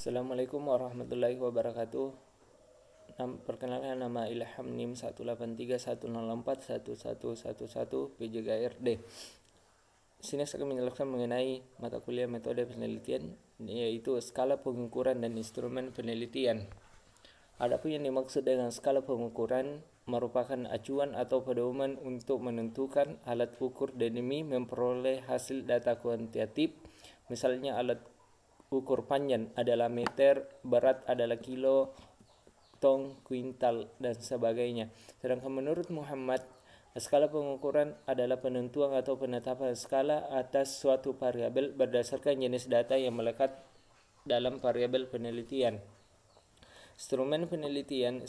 Assalamualaikum warahmatullahi wabarakatuh. Perkenalkan, nama Ilham, NIM 18310411111 PJGRD. Sini saya akan menjelaskan mengenai mata kuliah metode penelitian, yaitu skala pengukuran dan instrumen penelitian. Adapun yang dimaksud dengan skala pengukuran merupakan acuan atau pedoman untuk menentukan alat ukur demi memperoleh hasil data kuantitatif. Misalnya alat ukur panjang adalah meter, berat adalah kilo, tong, kuintal, dan sebagainya. Sedangkan menurut Muhammad, skala pengukuran adalah penentuan atau penetapan skala atas suatu variabel berdasarkan jenis data yang melekat dalam variabel penelitian. Instrumen penelitian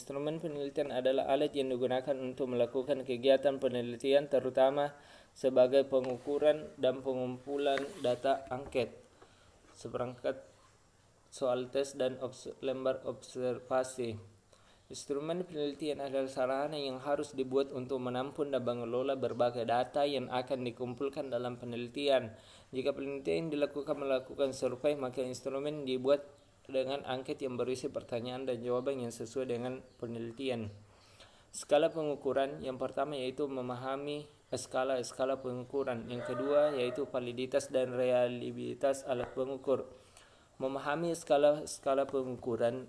adalah alat yang digunakan untuk melakukan kegiatan penelitian, terutama sebagai pengukuran dan pengumpulan data angket, seperangkat soal tes dan lembar observasi. Instrumen penelitian adalah sarana yang harus dibuat untuk menampung dan mengelola berbagai data yang akan dikumpulkan dalam penelitian. Jika penelitian melakukan survei, maka instrumen dibuat dengan angket yang berisi pertanyaan dan jawaban yang sesuai dengan penelitian. Skala pengukuran yang pertama yaitu memahami skala pengukuran. Yang kedua yaitu validitas dan reliabilitas alat pengukur. Memahami skala pengukuran,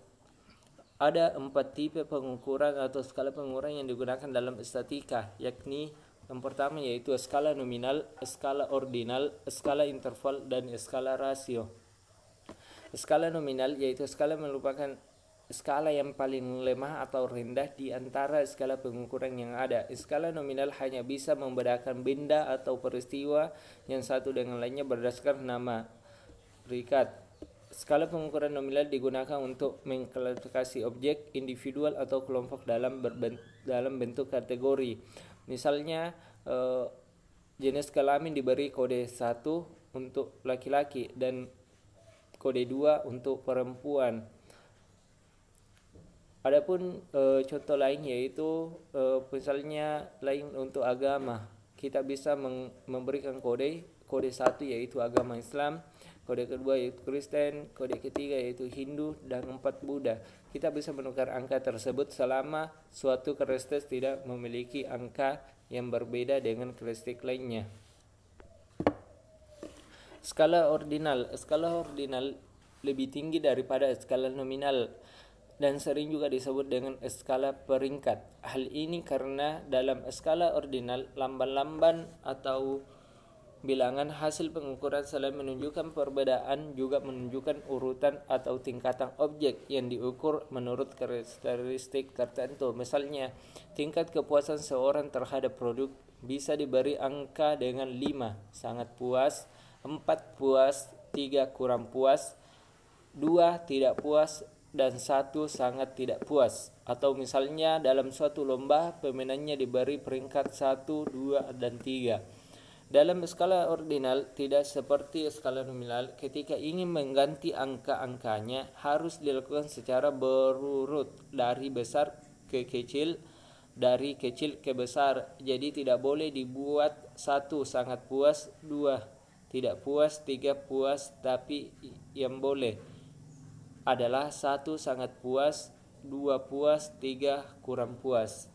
ada 4 tipe pengukuran atau skala pengukuran yang digunakan dalam statistika, yakni yang pertama yaitu skala nominal, skala ordinal, skala interval, dan skala rasio. Skala nominal yaitu skala merupakan skala yang paling lemah atau rendah di antara skala pengukuran yang ada. Skala nominal hanya bisa membedakan benda atau peristiwa yang satu dengan lainnya berdasarkan nama peringkat. Skala pengukuran nominal digunakan untuk mengklasifikasi objek, individual, atau kelompok dalam bentuk kategori. Misalnya, jenis kelamin diberi kode 1 untuk laki-laki dan kode 2 untuk perempuan. Adapun contoh lain yaitu misalnya lain untuk agama. Kita bisa memberikan kode 1 yaitu agama Islam, kode kedua yaitu Kristen, kode ketiga yaitu Hindu, dan 4 Buddha. Kita bisa menukar angka tersebut selama suatu karakteristik tidak memiliki angka yang berbeda dengan karakteristik lainnya. Skala ordinal lebih tinggi daripada skala nominal dan sering juga disebut dengan skala peringkat. Hal ini karena dalam skala ordinal, lamban-lamban atau bilangan hasil pengukuran selain menunjukkan perbedaan juga menunjukkan urutan atau tingkatan objek yang diukur menurut karakteristik tertentu. Misalnya, tingkat kepuasan seorang terhadap produk bisa diberi angka dengan 5 sangat puas, 4 puas, 3 kurang puas, 2 tidak puas, dan 1 sangat tidak puas. Atau misalnya dalam suatu lomba pemenangnya diberi peringkat 1, 2, dan 3. Dalam skala ordinal, tidak seperti skala nominal, ketika ingin mengganti angka-angkanya harus dilakukan secara berurut dari besar ke kecil, dari kecil ke besar. Jadi tidak boleh dibuat 1 sangat puas, 2 tidak puas, 3 puas, tapi yang boleh adalah 1 sangat puas, 2 puas, 3 kurang puas.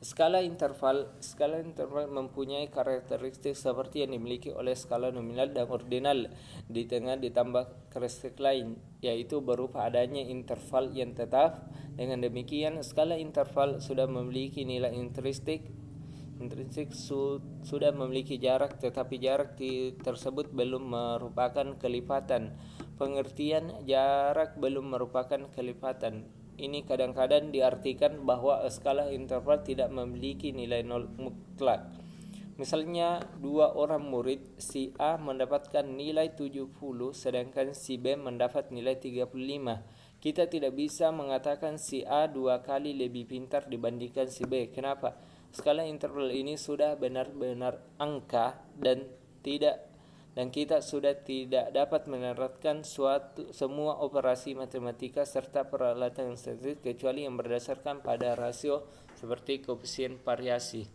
Skala interval mempunyai karakteristik seperti yang dimiliki oleh skala nominal dan ordinal. Di tengah ditambah karakteristik lain, yaitu berupa adanya interval yang tetap. Dengan demikian, skala interval sudah memiliki nilai intrinsik sudah memiliki jarak, tetapi jarak tersebut belum merupakan kelipatan. Pengertian jarak belum merupakan kelipatan ini kadang-kadang diartikan bahwa skala interval tidak memiliki nilai nol mutlak. Misalnya, 2 orang murid, si A mendapatkan nilai 70 sedangkan si B mendapat nilai 35. Kita tidak bisa mengatakan si A 2 kali lebih pintar dibandingkan si B. Kenapa? Skala interval ini sudah benar-benar angka dan kita sudah tidak dapat menerapkan semua operasi matematika serta peralatan statistik kecuali yang berdasarkan pada rasio seperti koefisien variasi.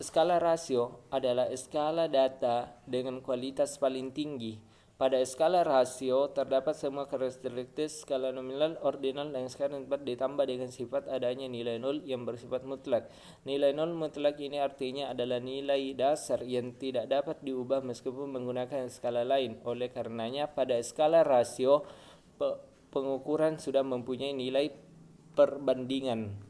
Skala rasio adalah skala data dengan kualitas paling tinggi. Pada skala rasio terdapat semua karakteristik skala nominal, ordinal, dan skala tempat ditambah dengan sifat adanya nilai nol yang bersifat mutlak. Nilai nol mutlak ini artinya adalah nilai dasar yang tidak dapat diubah meskipun menggunakan skala lain. Oleh karenanya pada skala rasio pengukuran sudah mempunyai nilai perbandingan.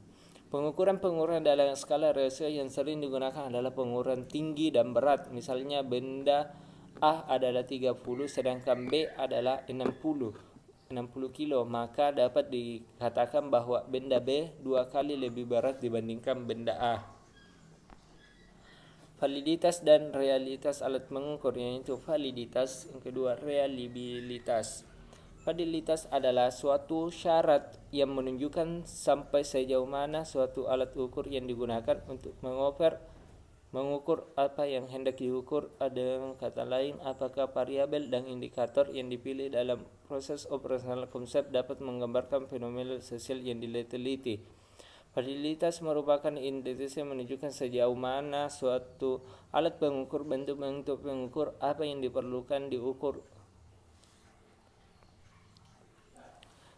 Pengukuran dalam skala rasio yang sering digunakan adalah pengukuran tinggi dan berat. Misalnya benda A adalah 30 sedangkan B adalah 60 kilo, maka dapat dikatakan bahwa benda B 2 kali lebih berat dibandingkan benda A. Validitas dan realitas alat mengukur, yaitu validitas, yang kedua reliabilitas. Validitas adalah suatu syarat yang menunjukkan sampai sejauh mana suatu alat ukur yang digunakan untuk mengukur apa yang hendak diukur. Dengan kata lain, apakah variabel dan indikator yang dipilih dalam proses operasional konsep dapat menggambarkan fenomena sosial yang diteliti. Validitas merupakan indikasi yang menunjukkan sejauh mana suatu alat pengukur, bentuk pengukur, apa yang diperlukan diukur.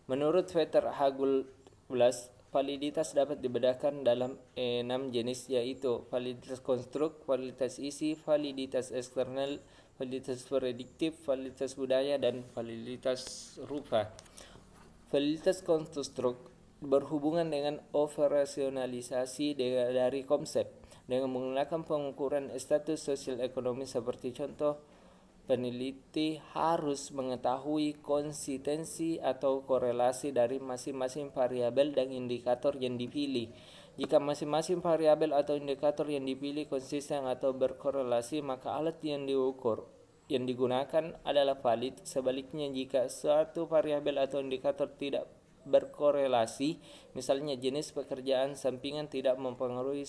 Menurut Peter Hagelblas, validitas dapat dibedakan dalam 6 jenis, yaitu validitas konstruk, validitas isi, validitas eksternal, validitas prediktif, validitas budaya, dan validitas rupa. Validitas konstruk berhubungan dengan operasionalisasi dari konsep dengan menggunakan pengukuran status sosial ekonomi. Seperti contoh, peneliti harus mengetahui konsistensi atau korelasi dari masing-masing variabel dan indikator yang dipilih. Jika masing-masing variabel atau indikator yang dipilih konsisten atau berkorelasi, maka alat yang digunakan adalah valid. Sebaliknya, jika suatu variabel atau indikator tidak berkorelasi, misalnya jenis pekerjaan sampingan tidak mempengaruhi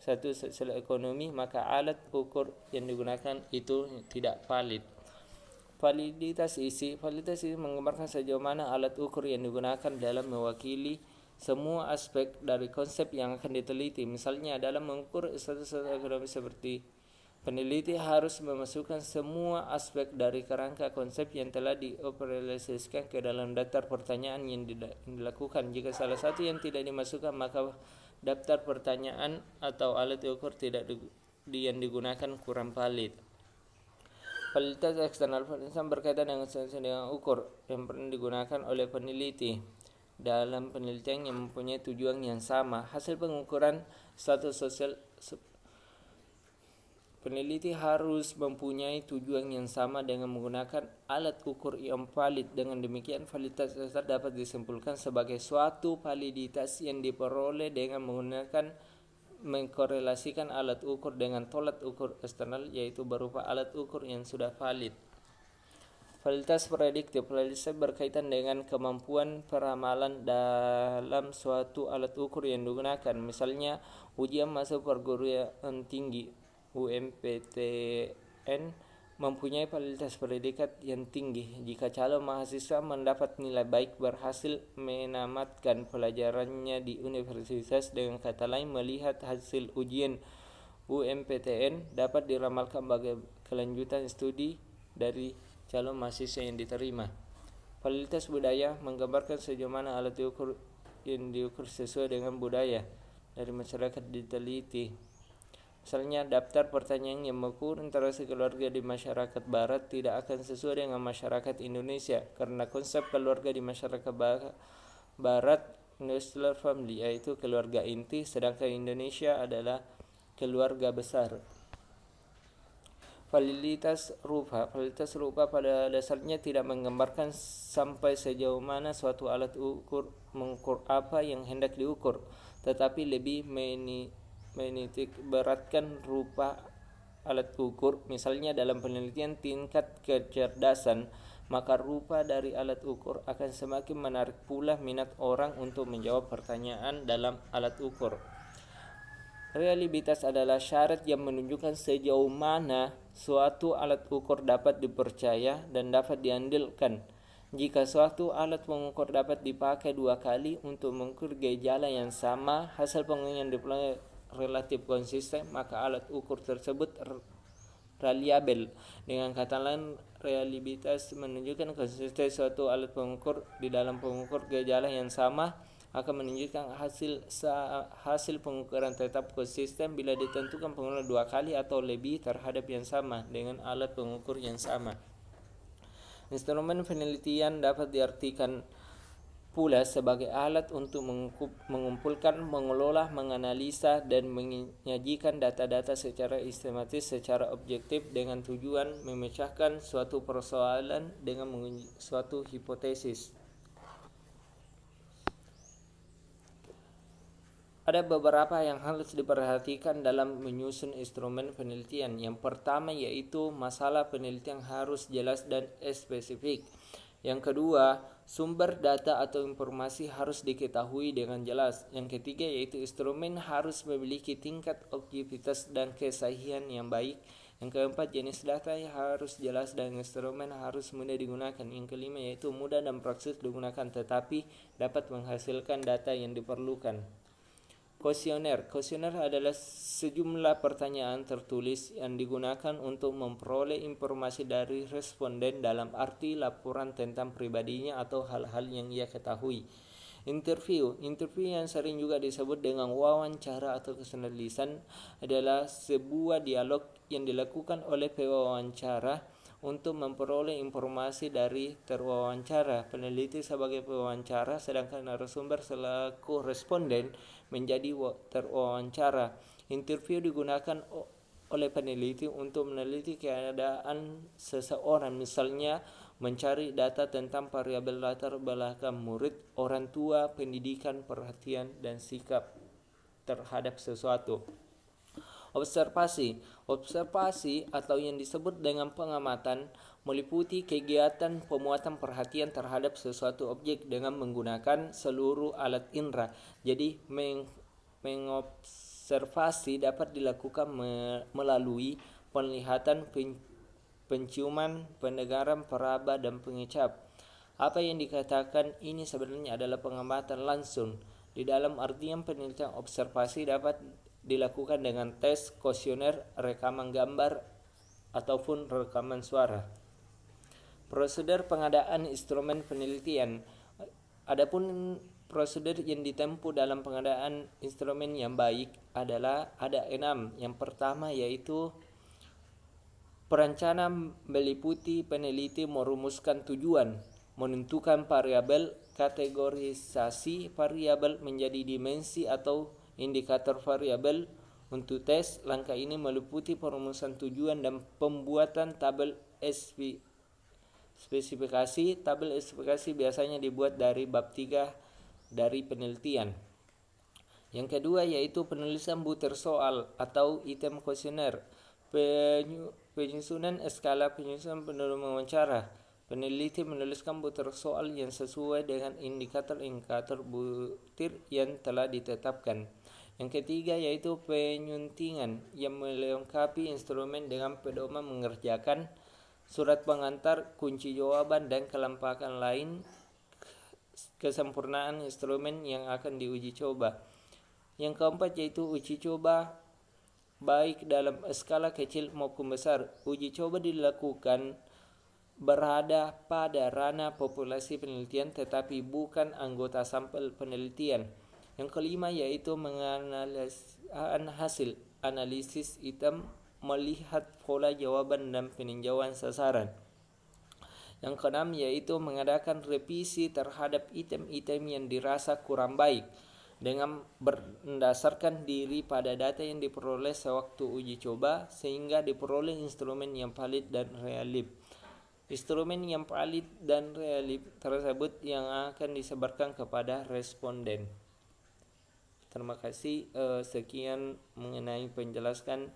satu sosial ekonomi, maka alat ukur yang digunakan itu tidak valid. Validitas isi menggambarkan sejauh mana alat ukur yang digunakan dalam mewakili semua aspek dari konsep yang akan diteliti. Misalnya dalam mengukur status ekonomi, seperti peneliti harus memasukkan semua aspek dari kerangka konsep yang telah dioperasikan ke dalam daftar pertanyaan yang dilakukan. Jika salah satu yang tidak dimasukkan, maka daftar pertanyaan atau alat ukur yang digunakan kurang valid. Validitas eksternal berkaitan dengan ukur yang pernah digunakan oleh peneliti dalam penelitian yang mempunyai tujuan yang sama. Hasil pengukuran status sosial peneliti harus mempunyai tujuan yang sama dengan menggunakan alat ukur yang valid. Dengan demikian, validitas dasar dapat disimpulkan sebagai suatu validitas yang diperoleh dengan mengkorelasikan alat ukur dengan tolak ukur eksternal, yaitu berupa alat ukur yang sudah valid. Validitas prediktif berkaitan dengan kemampuan peramalan dalam suatu alat ukur yang digunakan. Misalnya, ujian masuk perguruan tinggi UMPTN mempunyai validitas predikat yang tinggi jika calon mahasiswa mendapat nilai baik berhasil menamatkan pelajarannya di universitas. Dengan kata lain, melihat hasil ujian UMPTN dapat diramalkan bagi kelanjutan studi dari calon mahasiswa yang diterima. Validitas budaya menggambarkan sejauh mana alat ukur yang diukur sesuai dengan budaya dari masyarakat diteliti. Misalnya, daftar pertanyaan yang mengukur interaksi keluarga di masyarakat barat tidak akan sesuai dengan masyarakat Indonesia, karena konsep keluarga di masyarakat barat nuclear family, yaitu keluarga inti, sedangkan Indonesia adalah keluarga besar. Validitas rupa pada dasarnya tidak menggambarkan sampai sejauh mana suatu alat ukur mengukur apa yang hendak diukur, tetapi lebih menitik beratkan rupa alat ukur. Misalnya dalam penelitian tingkat kecerdasan, maka rupa dari alat ukur akan semakin menarik pula minat orang untuk menjawab pertanyaan dalam alat ukur. Reliabilitas adalah syarat yang menunjukkan sejauh mana suatu alat ukur dapat dipercaya dan dapat diandalkan. Jika suatu alat pengukur dapat dipakai 2 kali untuk mengukur gejala yang sama, hasil pengukuran yang diperoleh relatif konsisten, maka alat ukur tersebut reliabel. Dengan kata lain, reliabilitas menunjukkan konsisten suatu alat pengukur di dalam pengukur gejala yang sama akan menunjukkan hasil pengukuran tetap konsisten bila ditentukan pengukuran 2 kali atau lebih terhadap yang sama dengan alat pengukur yang sama. Instrumen penelitian dapat diartikan pula sebagai alat untuk mengumpulkan, mengelola, menganalisa, dan menyajikan data-data secara sistematis, secara objektif dengan tujuan memecahkan suatu persoalan dengan menguji suatu hipotesis. Ada beberapa yang harus diperhatikan dalam menyusun instrumen penelitian. Yang pertama yaitu masalah penelitian harus jelas dan spesifik. Yang kedua, sumber data atau informasi harus diketahui dengan jelas. Yang ketiga yaitu instrumen harus memiliki tingkat objektivitas dan kesahihan yang baik. Yang keempat, jenis data harus jelas dan instrumen harus mudah digunakan. Yang kelima yaitu mudah dan praktis digunakan tetapi dapat menghasilkan data yang diperlukan. Kuesioner adalah sejumlah pertanyaan tertulis yang digunakan untuk memperoleh informasi dari responden dalam arti laporan tentang pribadinya atau hal-hal yang ia ketahui. Interview yang sering juga disebut dengan wawancara atau kesenelisan adalah sebuah dialog yang dilakukan oleh pewawancara untuk memperoleh informasi dari terwawancara. Peneliti sebagai pewawancara, sedangkan narasumber selaku responden menjadi terwawancara. Interview digunakan oleh peneliti untuk meneliti keadaan seseorang, misalnya mencari data tentang variabel latar belakang murid, orang tua, pendidikan, perhatian, dan sikap terhadap sesuatu. Observasi atau yang disebut dengan pengamatan meliputi kegiatan pemuatan perhatian terhadap sesuatu objek dengan menggunakan seluruh alat indera. Jadi mengobservasi dapat dilakukan melalui penglihatan, penciuman, pendengaran, peraba, dan pengecap. Apa yang dikatakan ini sebenarnya adalah pengamatan langsung. Di dalam artian penelitian, observasi dapat dilakukan dengan tes, kuesioner, rekaman gambar, ataupun rekaman suara. Prosedur pengadaan instrumen penelitian. Adapun prosedur yang ditempuh dalam pengadaan instrumen yang baik adalah ada 6. Yang pertama yaitu perencanaan meliputi peneliti merumuskan tujuan, menentukan variabel, kategorisasi variabel menjadi dimensi atau indikator variabel untuk tes. Langkah ini meliputi perumusan tujuan dan pembuatan tabel spesifikasi. Tabel spesifikasi biasanya dibuat dari bab 3 dari penelitian. Yang kedua yaitu penulisan butir soal atau item kuesioner. Penyusunan skala penyusunan penulis wawancara. Peneliti menuliskan butir soal yang sesuai dengan indikator-indikator butir yang telah ditetapkan. Yang ketiga yaitu penyuntingan yang melengkapi instrumen dengan pedoman mengerjakan, surat pengantar, kunci jawaban, dan kelengkapan lain kesempurnaan instrumen yang akan diuji coba. Yang keempat yaitu uji coba baik dalam skala kecil maupun besar. Uji coba dilakukan berada pada ranah populasi penelitian tetapi bukan anggota sampel penelitian. Yang kelima yaitu menganalisis hasil analisis item, melihat pola jawaban dan peninjauan sasaran. Yang keenam yaitu mengadakan revisi terhadap item-item yang dirasa kurang baik dengan berdasarkan diri pada data yang diperoleh sewaktu uji coba sehingga diperoleh instrumen yang valid dan reliable. Instrumen yang valid dan reliable tersebut yang akan disebarkan kepada responden. Terima kasih. Sekian mengenai penjelasan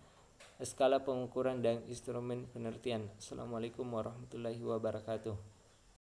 skala pengukuran dan instrumen penelitian. Assalamualaikum warahmatullahi wabarakatuh.